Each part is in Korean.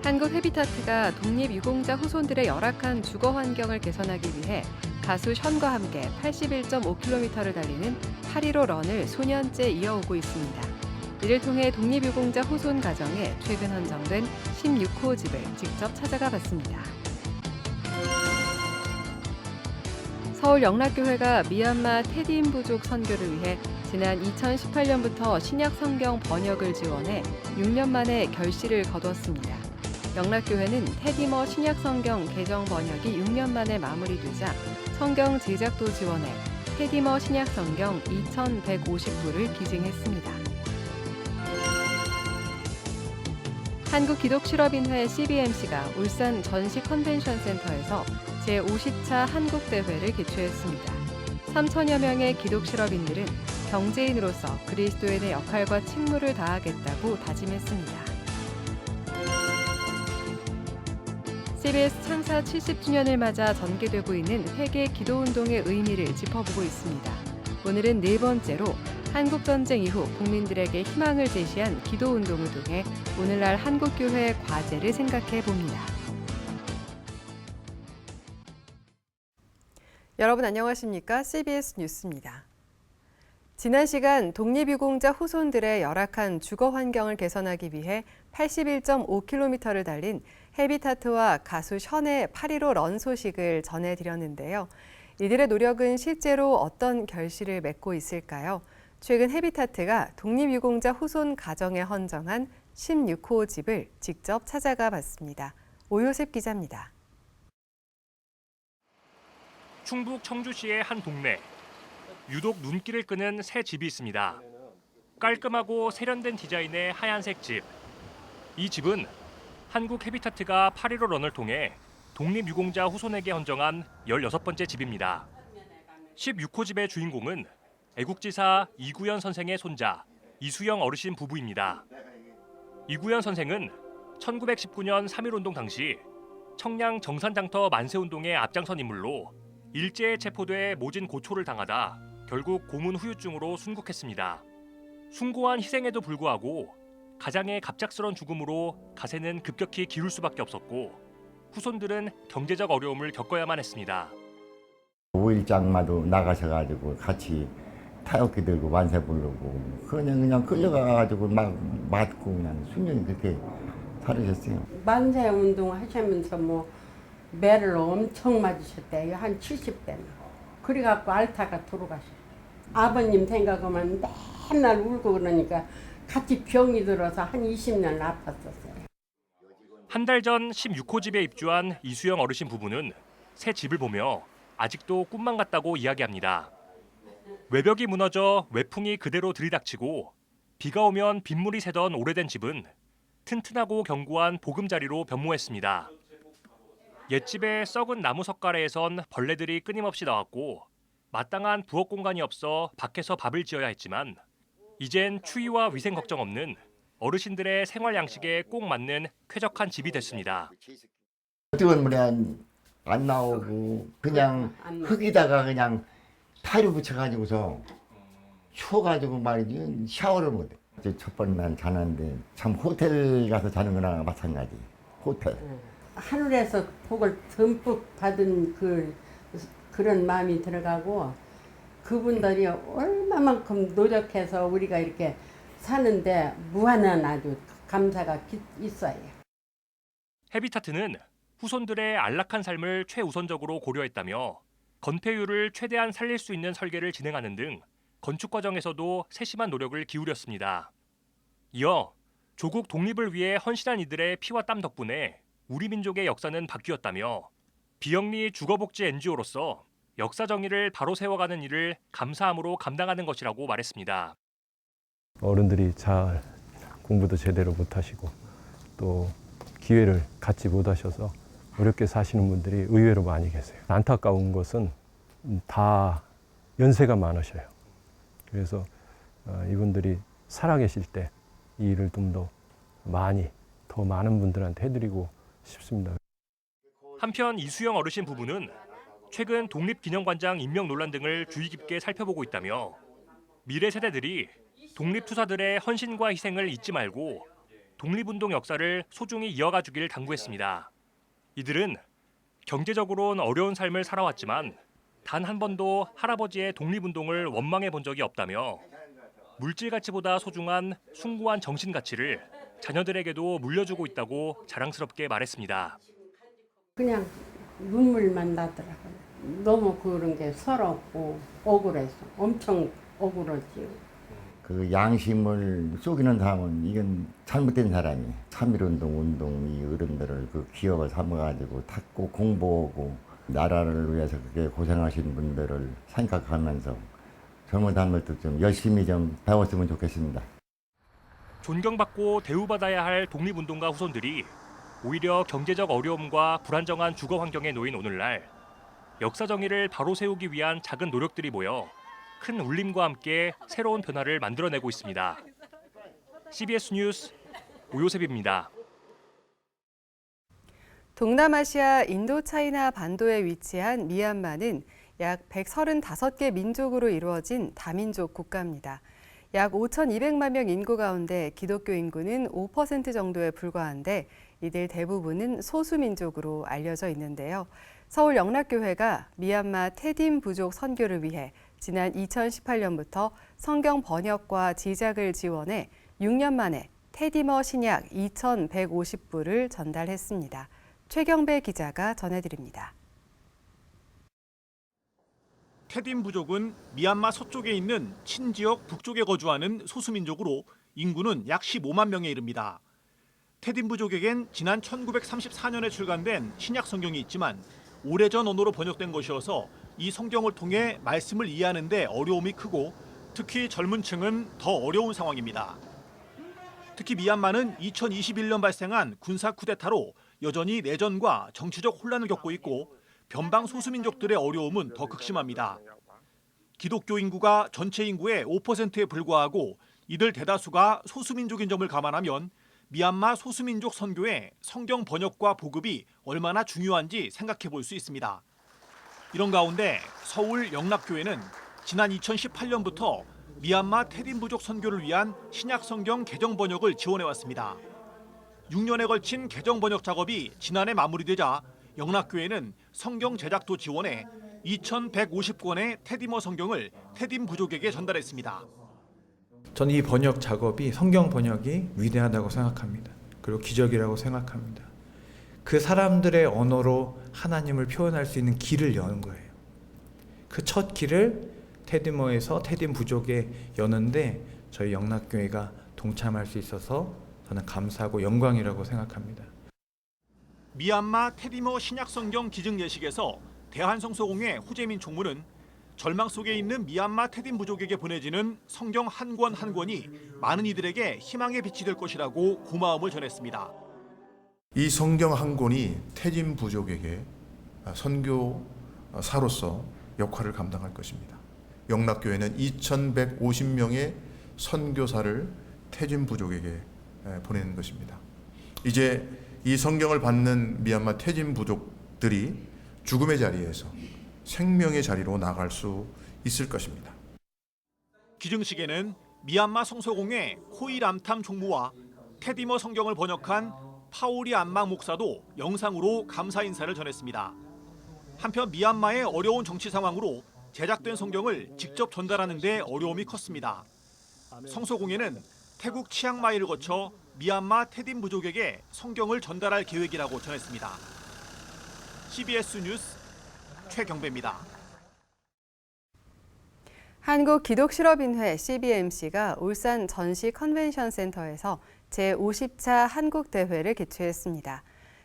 한국 헤비타트가 독립유공자 후손들의 열악한 주거 환경을 개선하기 위해 가수 션과 함께 81.5km를 달리는 8.15 런을 수년째 이어오고 있습니다. 이를 통해 독립유공자 후손 가정에 최근 헌정된 16호 집을 직접 찾아가 봤습니다. 서울 영락교회가 미얀마 테디인 부족 선교를 위해 지난 2018년부터 신약 성경 번역을 지원해 6년 만에 결실을 거두었습니다. 영락교회는 테디머 신약 성경 개정 번역이 6년 만에 마무리되자 성경 제작도 지원해 테디머 신약 성경 2,150부를 기증했습니다. 한국기독실업인회 CBMC가 울산 전시 컨벤션 센터에서 제50차 한국대회를 개최했습니다. 3천여 명의 기독실업인들은 경제인으로서 그리스도인의 역할과 책무를 다하겠다고 다짐했습니다. CBS 창사 70주년을 맞아 전개되고 있는 회개 기도운동의 의미를 짚어보고 있습니다. 오늘은 네 번째로 한국전쟁 이후 국민들에게 희망을 제시한 기도운동을 통해 오늘날 한국교회의 과제를 생각해 봅니다. 여러분 안녕하십니까? CBS 뉴스입니다. 지난 시간 독립유공자 후손들의 열악한 주거 환경을 개선하기 위해 81.5km를 달린 헤비타트와 가수 션의 8.15 런 소식을 전해드렸는데요. 이들의 노력은 실제로 어떤 결실을 맺고 있을까요? 최근 헤비타트가 독립유공자 후손 가정에 헌정한 16호 집을 직접 찾아가 봤습니다. 오요셉 기자입니다. 충북 청주시의 한 동네. 유독 눈길을 끄는 새 집이 있습니다. 깔끔하고 세련된 디자인의 하얀색 집. 이 집은 한국 헤비타트가 8.15 런을 통해 독립유공자 후손에게 헌정한 16번째 집입니다. 16호 집의 주인공은 애국지사 이구현 선생의 손자 이수영 어르신 부부입니다. 이구현 선생은 1919년 3.1운동 당시 청량 정산장터 만세운동의 앞장선 인물로 일제에 체포돼 모진 고초를 당하다 결국 고문 후유증으로 순국했습니다. 숭고한 희생에도 불구하고 가장의 갑작스런 죽음으로 가세는 급격히 기울 수밖에 없었고 후손들은 경제적 어려움을 겪어야만 했습니다. 5일장마도 나가셔가지고 같이 타협기 들고 만세 부르고 그냥 끌려가가지고 막 맞고 그냥 수년이 그렇게 살으셨어요. 만세 운동 하시면서 매를 엄청 맞으셨대요. 한 70대나. 그래갖고 알타가 돌아가셨어요. 아버님 생각하면 맨날 울고 그러니까 같이 병이 들어서 한 20년 아팠었어요. 한 달 전 16호 집에 입주한 이수영 어르신 부부는 새 집을 보며 아직도 꿈만 같다고 이야기합니다. 외벽이 무너져 외풍이 그대로 들이닥치고 비가 오면 빗물이 새던 오래된 집은 튼튼하고 견고한 보금자리로 변모했습니다. 옛집의 썩은 나무 석가래에선 벌레들이 끊임없이 나왔고 마땅한 부엌 공간이 없어 밖에서 밥을 지어야 했지만 이젠 추위와 위생 걱정 없는 어르신들의 생활 양식에 꼭 맞는 쾌적한 집이 됐습니다. 뜨거운 물에 안 나오고 그냥 흙에다가 그냥 타일 붙여가지고서 추워가지고 말이지 샤워를 못해. 첫 번째 난 자는데 참 호텔 가서 자는 거나 마찬가지. 호텔. 하늘에서 복을 듬뿍 받은 그런 마음이 들어가고 그분들이 얼마만큼 노력해서 우리가 이렇게 사는데 무한한 아주 감사가 있어요. 헤비타트는 후손들의 안락한 삶을 최우선적으로 고려했다며 건폐율을 최대한 살릴 수 있는 설계를 진행하는 등 건축 과정에서도 세심한 노력을 기울였습니다. 이어 조국 독립을 위해 헌신한 이들의 피와 땀 덕분에 우리 민족의 역사는 바뀌었다며 비영리 주거복지 NGO로서 역사 정의를 바로 세워가는 일을 감사함으로 감당하는 것이라고 말했습니다. 어른들이 잘 공부도 제대로 못하시고 또 기회를 갖지 못하셔서 어렵게 사시는 분들이 의외로 많이 계세요. 안타까운 것은 다 연세가 많으셔요. 그래서 이분들이 살아계실 때 이 일을 좀 더 더 많은 분들한테 해드리고 싶습니다. 한편 이수영 어르신 부부는 최근 독립기념관장 임명 논란 등을 주의 깊게 살펴보고 있다며 미래 세대들이 독립투사들의 헌신과 희생을 잊지 말고 독립운동 역사를 소중히 이어가 주길 당부했습니다. 이들은 경제적으로는 어려운 삶을 살아왔지만 단 한 번도 할아버지의 독립운동을 원망해 본 적이 없다며 물질 가치보다 소중한 숭고한 정신 가치를 자녀들에게도 물려주고 있다고 자랑스럽게 말했습니다. 그냥 눈물만 나더라고요. 너무 그런 게 서럽고 억울해서 엄청 억울하지. 그 양심을 속이는 사람은 이건 잘못된 사람이에요. 3.1운동 운동 이 어른들을 그 기업을 삼아가지고 탁고 공부하고 나라를 위해서 그렇게 고생하신 분들을 생각하면서 젊은 사람들도 좀 열심히 좀 배웠으면 좋겠습니다. 존경받고 대우받아야 할 독립운동가 후손들이 오히려 경제적 어려움과 불안정한 주거 환경에 놓인 오늘날 역사 정의를 바로 세우기 위한 작은 노력들이 모여 큰 울림과 함께 새로운 변화를 만들어내고 있습니다. CBS 뉴스 오요셉입니다. 동남아시아 인도차이나 반도에 위치한 미얀마는 약 135개 민족으로 이루어진 다민족 국가입니다. 약 5,200만 명 인구 가운데 기독교 인구는 5% 정도에 불과한데 이들 대부분은 소수민족으로 알려져 있는데요. 서울 영락교회가 미얀마 테딤 부족 선교를 위해 지난 2018년부터 성경 번역과 지작을 지원해 6년 만에 테디머 신약 2,150부를 전달했습니다. 최경배 기자가 전해드립니다. 테딤 부족은 미얀마 서쪽에 있는 친지역 북쪽에 거주하는 소수민족으로 인구는 약 15만 명에 이릅니다. 테딤 부족에겐 지난 1934년에 출간된 신약 성경이 있지만 오래전 언어로 번역된 것이어서 이 성경을 통해 말씀을 이해하는 데 어려움이 크고 특히 젊은 층은 더 어려운 상황입니다. 특히 미얀마는 2021년 발생한 군사 쿠데타로 여전히 내전과 정치적 혼란을 겪고 있고 변방 소수민족들의 어려움은 더 극심합니다. 기독교 인구가 전체 인구의 5%에 불과하고 이들 대다수가 소수민족인 점을 감안하면 미얀마 소수민족 선교의 성경 번역과 보급이 얼마나 중요한지 생각해 볼 수 있습니다. 이런 가운데 서울 영락교회는 지난 2018년부터 미얀마 테딤 부족 선교를 위한 신약 성경 개정 번역을 지원해 왔습니다. 6년에 걸친 개정 번역 작업이 지난해 마무리되자 영락교회는 성경 제작도 지원해 2,150권의 테디머 성경을 테딤 부족에게 전달했습니다. 저는 이 번역 작업이 성경 번역이 위대하다고 생각합니다. 그리고 기적이라고 생각합니다. 그 사람들의 언어로 하나님을 표현할 수 있는 길을 여는 거예요. 그 첫 길을 테디머에서 테딤 부족에 여는데 저희 영락교회가 동참할 수 있어서 저는 감사하고 영광이라고 생각합니다. 미얀마 테디머 신약 성경 기증 예식에서 대한성서공회 후재민 총무는 절망 속에 있는 미얀마 테딤 부족에게 보내지는 성경 한 권 한 권이 많은 이들에게 희망의 빛이 될 것이라고 고마움을 전했습니다. 이 성경 한 권이 테딤 부족에게 선교사로서 역할을 감당할 것입니다. 영락교회는 2,150명의 선교사를 테딤 부족에게 보내는 것입니다. 이제 이 성경을 받는 미얀마 테딤 부족들이 죽음의 자리에서 생명의 자리로 나갈 수 있을 것입니다. 기증식에는 미얀마 성서공회 코이람탐 총무와 테디머 성경을 번역한 파오리 안망 목사도 영상으로 감사 인사를 전했습니다. 한편 미얀마의 어려운 정치 상황으로 제작된 성경을 직접 전달하는 데 어려움이 컸습니다. 성서공회는 태국 치앙마이를 거쳐 미얀마 테딤 부족에게 성경을 전달할 계획이라고 전했습니다. CBS 뉴스 최경배입니다. 한국기독실업인회 CBMC가 울산 전시 컨벤션 센터에서 제50차 한국대회를 개최했습니다.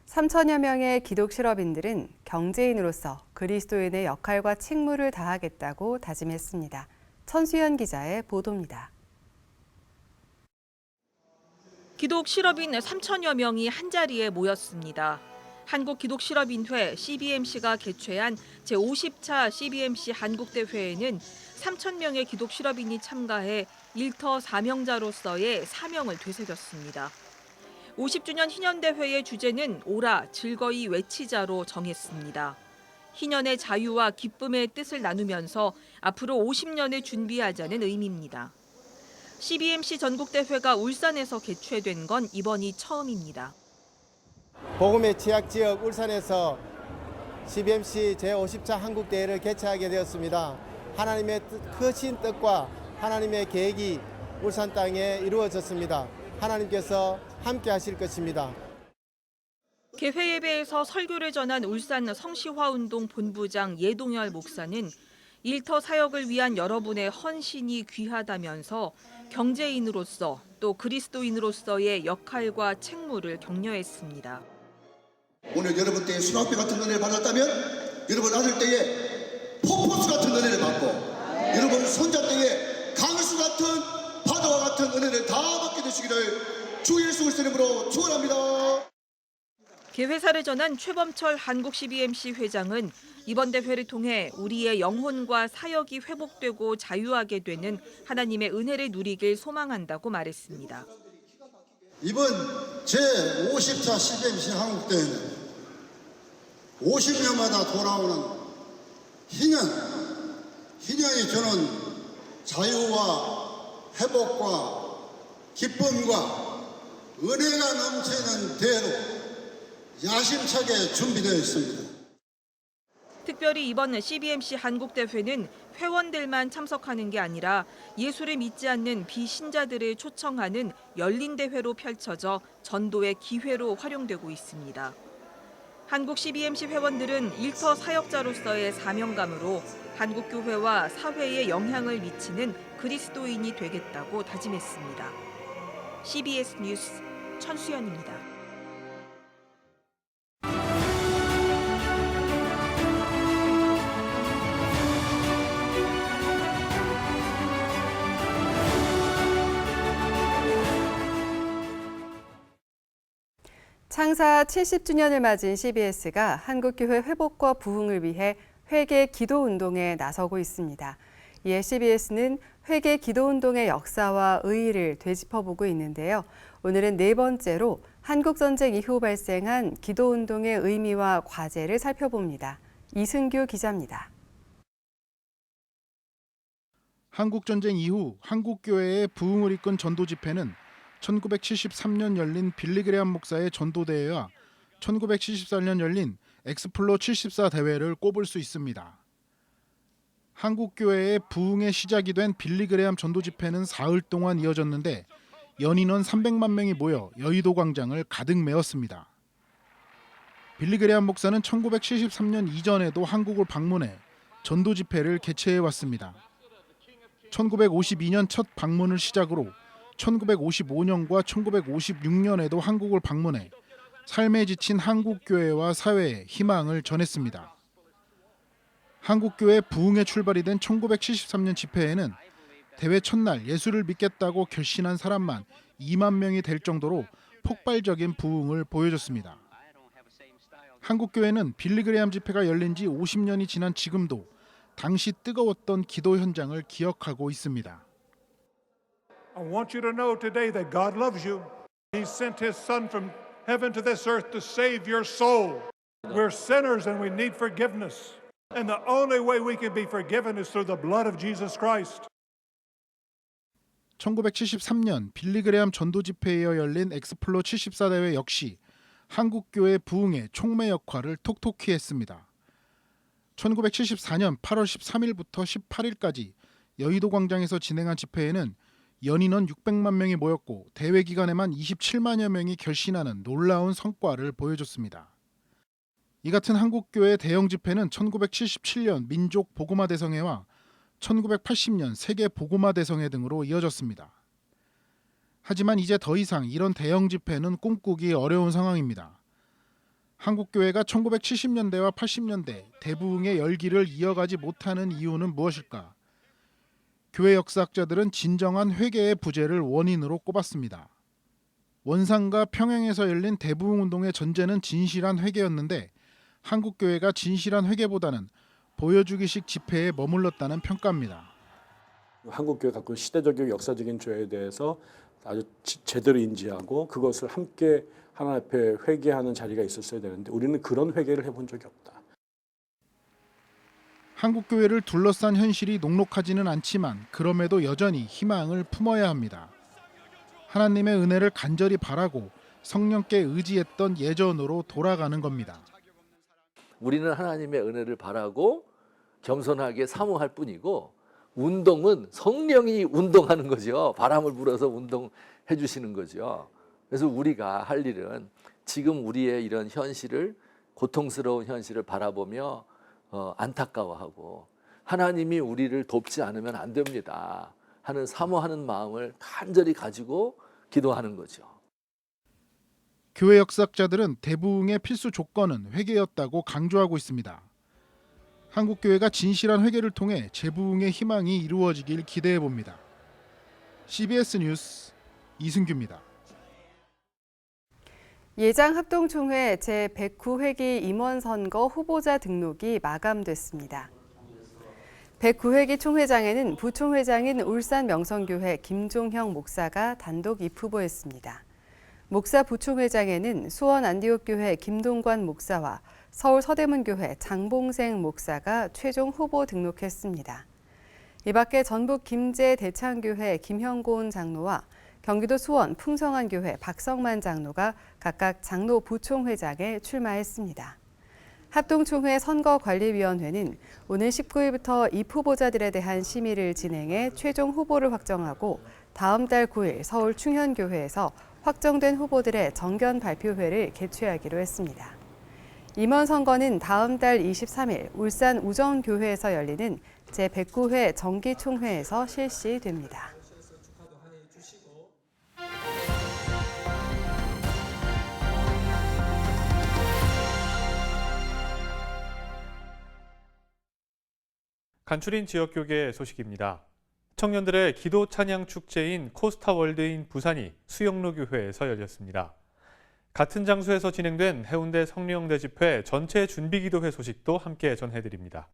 3천여 명의 기독실업인들은 경제인으로서 그리스도인의 역할과 책무를 다하겠다고 다짐했습니다. 천수연 기자의 보도입니다. 기독실업인 3천여 명이 한자리에 모였습니다. 한국기독실업인회 CBMC가 개최한 제50차 CBMC 한국대회에는 3천 명의 기독실업인이 참가해 일터 사명자로서의 사명을 되새겼습니다. 50주년 희년대회의 주제는 오라 즐거이 외치자로 정했습니다. 희년의 자유와 기쁨의 뜻을 나누면서 앞으로 50년을 준비하자는 의미입니다. CBMC 전국대회가 울산에서 개최된 건 이번이 처음입니다. 복음의 취약지역 울산에서 CBMC 제50차 한국대회를 개최하게 되었습니다. 하나님의 크신 뜻과 하나님의 계획이 울산 땅에 이루어졌습니다. 하나님께서 함께 하실 것입니다. 개회 예배에서 설교를 전한 울산 성시화운동 본부장 예동열 목사는 일터 사역을 위한 여러분의 헌신이 귀하다면서 경제인으로서 또 그리스도인으로서의 역할과 책무를 격려했습니다. 오늘 여러분 때에 수납배 같은 은혜를 받았다면 여러분 아들 때에 폭포수 같은 은혜를 받고 여러분 손자 때에 강수 같은 바다와 같은 은혜를 다 받게 되시기를 주 예수 그리스도의 이름으로 축원합니다. 개회사를 전한 최범철 한국 CBMC 회장은 이번 대회를 통해 우리의 영혼과 사역이 회복되고 자유하게 되는 하나님의 은혜를 누리길 소망한다고 말했습니다. 이번 제50차 CBMC 한국대회는 50년마다 돌아오는 희년이 주는 자유와 회복과 기쁨과 은혜가 넘치는 대회로 야심차게 준비되어 있습니다. 특별히 이번 CBMC 한국대회는 회원들만 참석하는 게 아니라 예수를 믿지 않는 비신자들을 초청하는 열린 대회로 펼쳐져 전도의 기회로 활용되고 있습니다. 한국 CBMC 회원들은 일터 사역자로서의 사명감으로 한국교회와 사회에 영향을 미치는 그리스도인이 되겠다고 다짐했습니다. CBS 뉴스 천수연입니다. 창사 70주년을 맞은 CBS가 한국교회 회복과 부흥을 위해 회개 기도운동에 나서고 있습니다. 이에 CBS는 회개 기도운동의 역사와 의의를 되짚어보고 있는데요. 오늘은 네 번째로 한국전쟁 이후 발생한 기도운동의 의미와 과제를 살펴봅니다. 이승규 기자입니다. 한국전쟁 이후 한국교회의 부흥을 이끈 전도 집회는 1973년 열린 빌리그레암 목사의 전도대회와 1974년 열린 엑스플로 74 대회를 꼽을 수 있습니다. 한국교회의 부흥의 시작이 된 빌리그레암 전도 집회는 사흘 동안 이어졌는데 연인원 300만 명이 모여 여의도 광장을 가득 메웠습니다. 빌리그레암 목사는 1973년 이전에도 한국을 방문해 전도 집회를 개최해 왔습니다. 1952년 첫 방문을 시작으로 1955년과 1956년에도 한국을 방문해 삶에 지친 한국교회와 사회에 희망을 전했습니다. 한국교회 부흥의 출발이 된 1973년 집회에는 대회 첫날 예수를 믿겠다고 결심한 사람만 2만 명이 될 정도로 폭발적인 부흥을 보여줬습니다. 한국교회는 빌리그레암 집회가 열린 지 50년이 지난 지금도 당시 뜨거웠던 기도 현장을 기억하고 있습니다. I want you to know today that God loves you. He sent His Son from heaven to this earth to save your soul. We're sinners and we need forgiveness. And the only way we can be forgiven is through the blood of Jesus Christ. 1973년 빌리그레암 전도 집회에 이어 열린 엑스플로 74 대회 역시 한국교회 부흥의 촉매 역할을 톡톡히 했습니다. 1974년 8월 13일부터 18일까지 여의도 광장에서 진행한 집회에는 연인원 600만 명이 모였고 대회 기간에만 27만여 명이 결신하는 놀라운 성과를 보여줬습니다. 이 같은 한국교회 대형 집회는 1977년 민족 복음화 대성회와 1980년 세계 복음화 대성회 등으로 이어졌습니다. 하지만 이제 더 이상 이런 대형 집회는 꿈꾸기 어려운 상황입니다. 한국교회가 1970년대와 80년대 대부흥의 열기를 이어가지 못하는 이유는 무엇일까? 교회 역사학자들은 진정한 회개의 부재를 원인으로 꼽았습니다. 원산과 평양에서 열린 대부흥운동의 전제는 진실한 회개였는데 한국교회가 진실한 회개보다는 보여주기식 집회에 머물렀다는 평가입니다. 한국교회 갖고 있는 시대적이고 역사적인 죄에 대해서 아주 제대로 인지하고 그것을 함께 하나님 앞에 회개하는 자리가 있었어야 되는데 우리는 그런 회개를 해본 적이 없다. 한국교회를 둘러싼 현실이 녹록하지는 않지만 그럼에도 여전히 희망을 품어야 합니다. 하나님의 은혜를 간절히 바라고 성령께 의지했던 예전으로 돌아가는 겁니다. 우리는 하나님의 은혜를 바라고 겸손하게 사모할 뿐이고 운동은 성령이 운동하는 거죠. 바람을 불어서 운동해 주시는 거죠. 그래서 우리가 할 일은 지금 우리의 이런 현실을, 고통스러운 현실을 바라보며 안타까워하고 하나님이 우리를 돕지 않으면 안 됩니다 하는 사모하는 마음을 간절히 가지고 기도하는 거죠. 교회 역사학자들은 대부흥의 필수 조건은 회개였다고 강조하고 있습니다. 한국교회가 진실한 회개를 통해 재부흥의 희망이 이루어지길 기대해 봅니다. CBS 뉴스 이승규입니다. 예장합동총회 제109회기 임원선거 후보자 등록이 마감됐습니다. 109회기 총회장에는 부총회장인 울산명성교회 김종형 목사가 단독 입후보했습니다. 목사 부총회장에는 수원안디옥교회 김동관 목사와 서울 서대문교회 장봉생 목사가 최종 후보 등록했습니다. 이 밖에 전북 김제 대창교회 김형곤 장로와 경기도 수원 풍성안교회 박성만 장로가 각각 장로 부총회장에 출마했습니다. 합동총회 선거관리위원회는 오늘 19일부터 입후보자들에 대한 심의를 진행해 최종 후보를 확정하고 다음 달 9일 서울 충현교회에서 확정된 후보들의 정견 발표회를 개최하기로 했습니다. 임원 선거는 다음 달 23일 울산 우정교회에서 열리는 제109회 정기총회에서 실시됩니다. 간추린 지역교계 소식입니다. 청년들의 기도 찬양 축제인 코스타월드인 부산이 수영로교회에서 열렸습니다. 같은 장소에서 진행된 해운대 성령대 집회 전체 준비기도회 소식도 함께 전해드립니다.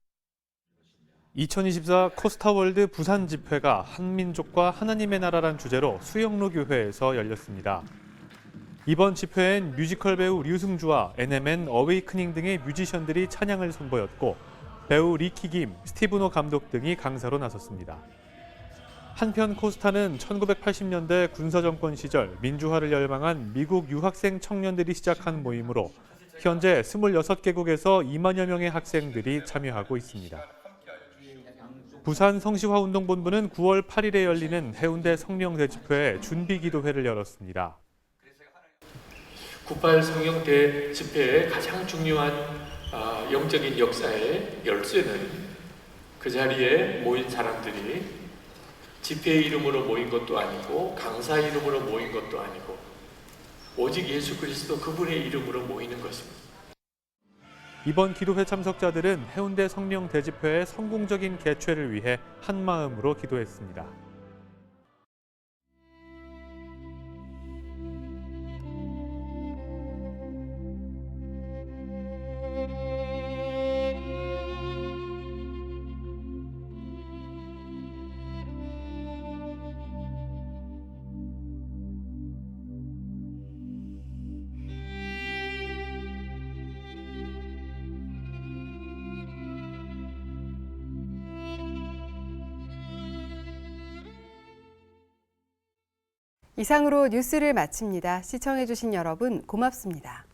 2024 코스타월드 부산 집회가 한민족과 하나님의 나라란 주제로 수영로교회에서 열렸습니다. 이번 집회엔 뮤지컬 배우 류승주와 NMN 어웨이크닝 등의 뮤지션들이 찬양을 선보였고 배우 리키 김, 스티브노 감독 등이 강사로 나섰습니다. 한편 코스타는 1980년대 군사정권 시절 민주화를 열망한 미국 유학생 청년들이 시작한 모임으로 현재 26개국에서 2만여 명의 학생들이 참여하고 있습니다. 부산 성시화운동본부는 9월 8일에 열리는 해운대 성령대 집회에 준비기도회를 열었습니다. 98 성령대 집회의 가장 중요한 영적인 역사의 열쇠는 그 자리에 모인 사람들이 집회의 이름으로 모인 것도 아니고 강사 이름으로 모인 것도 아니고 오직 예수 그리스도 그분의 이름으로 모이는 것입니다. 이번 기도회 참석자들은 해운대 성령 대집회의 성공적인 개최를 위해 한마음으로 기도했습니다. 이상으로 뉴스를 마칩니다. 시청해주신 여러분 고맙습니다.